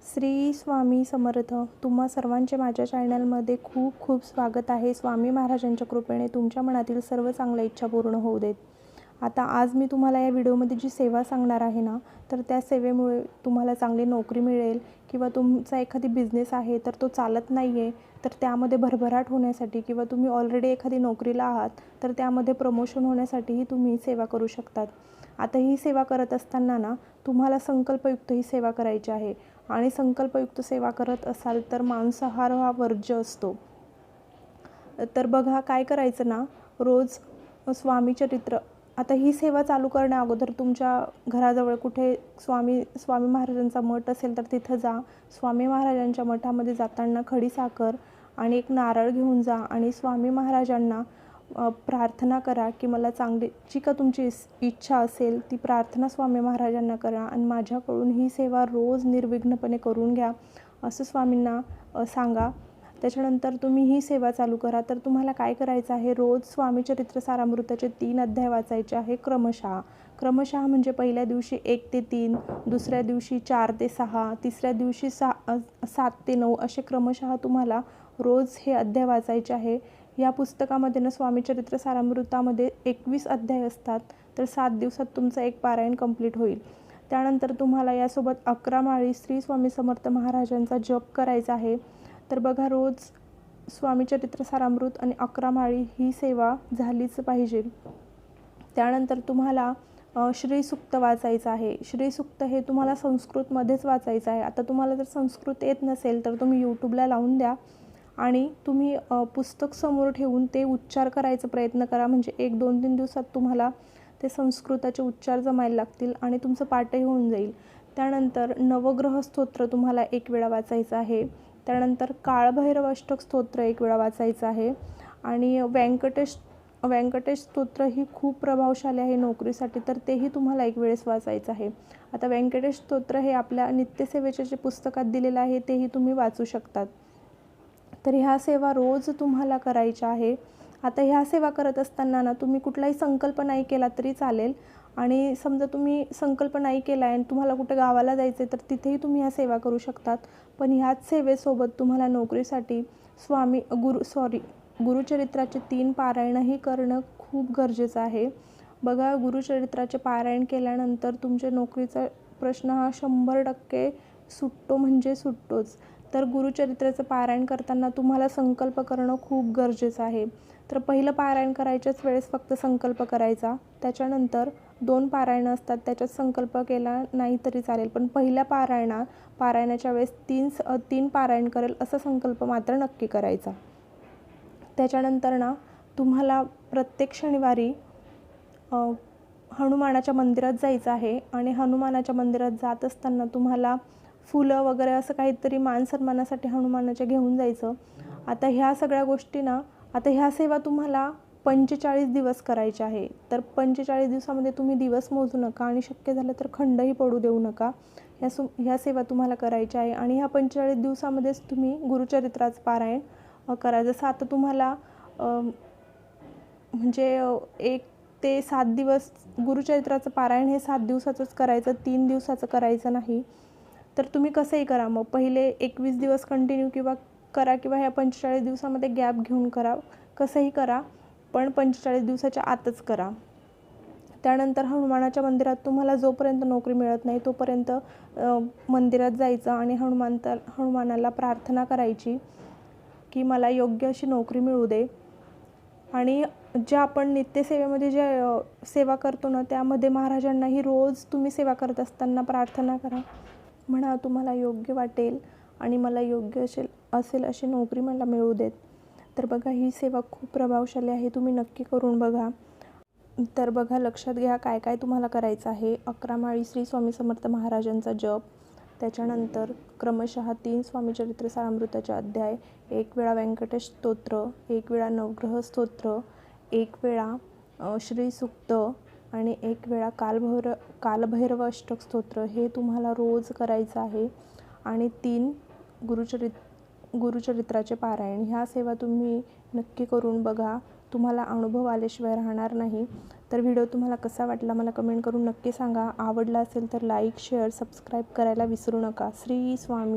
श्री स्वामी समर्थ. तुम्हा सर्वांचे माझ्या चॅनलमध्ये खूप खूप स्वागत आहे. स्वामी महाराजांच्या कृपेने तुमच्या मनातील सर्व चांगल्या इच्छा पूर्ण होऊ देत. आता आज मी तुम्हाला या व्हिडिओमध्ये जी सेवा सांगणार आहे ना, तर त्या सेवेमुळे तुम्हाला चांगली नोकरी मिळेल किंवा तुमचा एखादी बिझनेस आहे तर तो चालत नाही आहे, तर त्यामध्ये भरभराट होण्यासाठी किंवा तुम्ही ऑलरेडी एखादी नोकरीला आहात तर त्यामध्ये प्रमोशन होण्यासाठीही तुम्ही सेवा करू शकतात. आता ही सेवा करत असताना ना, तुम्हाला संकल्पयुक्त ही सेवा करायची आहे आणि संकल्पयुक्त सेवा करत असाल तर मांसाहार हा वर्ज्य असतो. तर बघा काय करायचं ना, रोज स्वामी चरित्र. आता ही सेवा चालू करण्या अगोदर तुमच्या घराजवळ कुठे स्वामी महाराजांचा मठ असेल तर तिथं जा. स्वामी महाराजांच्या मठामध्ये जाताना खडी साखर आणि एक नारळ घेऊन जा आणि स्वामी महाराजांना प्रार्थना करा की मला चांगली जी का तुमची इच्छा असेल ती प्रार्थना स्वामी महाराजांना करा आणि माझ्याकडून ही सेवा रोज निर्विघ्नपणे करून घ्या असं स्वामींना सांगा. त्याच्यानंतर तुम्ही ही सेवा चालू करा. तर तुम्हाला काय करायचं आहे, रोज स्वामी चरित्र सारामृताचे 3 अध्याय वाचायचे आहे क्रमशः म्हणजे पहिल्या दिवशी 1 ते 3, दुसऱ्या दिवशी 4 ते 6, तिसऱ्या दिवशी 7 ते 9 असे क्रमशः तुम्हाला रोज हे अध्याय वाचायचे आहे. या पुस्तकामध्ये ना स्वामी चरित्र सारामृतामध्ये 21 अध्याय असतात. तर 7 दिवसात तुमचं एक पारायण कंप्लीट होईल. त्यानंतर तुम्हाला यासोबत 11 माळी श्री स्वामी समर्थ महाराजांचा जप करायचा आहे. तर बघा, रोज स्वामी चरित्र सारामृत आणि 11 माळी ही सेवा झालीच पाहिजे. त्यानंतर तुम्हाला श्रीसूक्त वाचायचं आहे. श्रीसूक्त हे तुम्हाला संस्कृतमध्येच वाचायचं आहे. आता तुम्हाला जर संस्कृत येत नसेल तर तुम्ही यूट्यूबला लावून द्या आणि तुम्ही पुस्तक समोर ठेवून ते उच्चार करायचा प्रयत्न करा. म्हणजे 1-2-3 दिवसात तुम्हाला ते संस्कृताचे उच्चार जमायला लागतील आणि तुमचं पाठही होऊन जाईल. त्यानंतर नवग्रह स्तोत्र तुम्हाला 1 वेळा वाचायचं आहे. त्यानंतर काळभैरव अष्टक स्तोत्र 1 वेळा वाचायचं आहे आणि व्यंकटेश स्तोत्र ही खूप प्रभावशाली आहे नोकरीसाठी, तर तेही तुम्हाला 1 वेळेस वाचायचं आहे. आता व्यंकटेश स्तोत्र हे आपल्या नित्यसेवेच्या जे पुस्तकात दिलेलं आहे तेही तुम्ही वाचू शकतात. तर ह्या सेवा रोज तुम्हाला करायच्या आहे. आता ह्या सेवा करत असताना ना, तुम्ही कुठलाही संकल्प नाही केला तरी चालेल आणि समजा तुम्ही संकल्प नाही केला आहे आणि तुम्हाला कुठे गावाला जायचं आहे तर तिथेही तुम्ही ह्या सेवा करू शकतात. पण ह्याच सेवेसोबत तुम्हाला नोकरीसाठी गुरुचरित्राचे 3 पारायणही करणं खूप गरजेचं आहे. बघा, गुरुचरित्राचे पारायण केल्यानंतर तुमच्या नोकरीचा प्रश्न हा 100% सुटतो म्हणजे सुटतोच. तर गुरुचरित्राचं पारायण करताना तुम्हाला संकल्प करणं खूप गरजेचं आहे. तर पहिलं पारायण करायच्याच वेळेस फक्त संकल्प करायचा. त्याच्यानंतर 2 पारायणं असतात, त्याच्यात संकल्प केला नाही तरी चालेल, पण पहिल्या पारायणाच्या वेळेस 3 पारायण करेल असा संकल्प मात्र नक्की करायचा. त्याच्यानंतर ना, तुम्हाला प्रत्येक शनिवारी हनुमानाच्या मंदिरात जायचं आहे आणि हनुमानाच्या मंदिरात जात असताना तुम्हाला फुलं वगैरे असं काहीतरी मान सन्मानासाठी हनुमानाच्या घेऊन जायचं. आता ह्या सगळ्या गोष्टी ना, आता ह्या सेवा तुम्हाला 45 दिवस करायच्या आहे. तर 45 दिवसामध्ये तुम्ही दिवस मोजू नका आणि शक्य झालं तर खंडही पडू देऊ नका. ह्या सेवा तुम्हाला करायच्या आहे आणि ह्या 45 दिवसामध्येच तुम्ही गुरुचरित्राचं पारायण करा. जसं आता तुम्हाला म्हणजे 1 ते 7 दिवस गुरुचरित्राचं पारायण हे 7 दिवसाचंच करायचं, 3 दिवसाचं करायचं नाही. तर तुम्ही कसंही करा, मग पहिले 21 दिवस कंटिन्यू करा किंवा ह्या 45 दिवसामध्ये गॅप घेऊन करा, कसंही करा, पण 45 दिवसाच्या आतच करा. त्यानंतर हनुमानाच्या मंदिरात तुम्हाला जोपर्यंत नोकरी मिळत नाही तोपर्यंत मंदिरात जायचं आणि हनुमानाला प्रार्थना करायची की मला योग्य अशी नोकरी मिळू दे. आणि ज्या आपण नित्यसेवेमध्ये जे सेवा करतो ना, त्यामध्ये महाराजांनाही रोज तुम्ही सेवा करत असताना प्रार्थना करा. म्हणा तुम्हाला योग्य वाटेल आणि मला योग्य असेल अशी नोकरी मला मिळू देत. तर बघा, ही सेवा खूप प्रभावशाली आहे, तुम्ही नक्की करून बघा. तर बघा, लक्षात घ्या काय काय तुम्हाला करायचं आहे. 11 माळी श्री स्वामी समर्थ महाराजांचा जप, त्याच्यानंतर क्रमशः 3 स्वामी चरित्र सारामृताचे अध्याय, 1 वेळा व्यंकटेश स्तोत्र, 1 वेळा नवग्रह स्तोत्र, 1 वेळा श्रीसूक्त आणि 1 वेळा कालभैरव अष्टक स्तोत्र हे तुम्हाला रोज करायचं आहे. आणि 3 गुरुचरित्राचे पारायण. ह्या सेवा तुम्ही नक्की करून बघा, तुम्हाला अनुभव आल्याशिवाय राहणार नाही. तर व्हिडिओ तुम्हाला कसा वाटला मला कमेंट करून नक्की सांगा. आवडला असेल तर लाईक, शेअर, सबस्क्राईब करायला विसरू नका. श्री स्वामी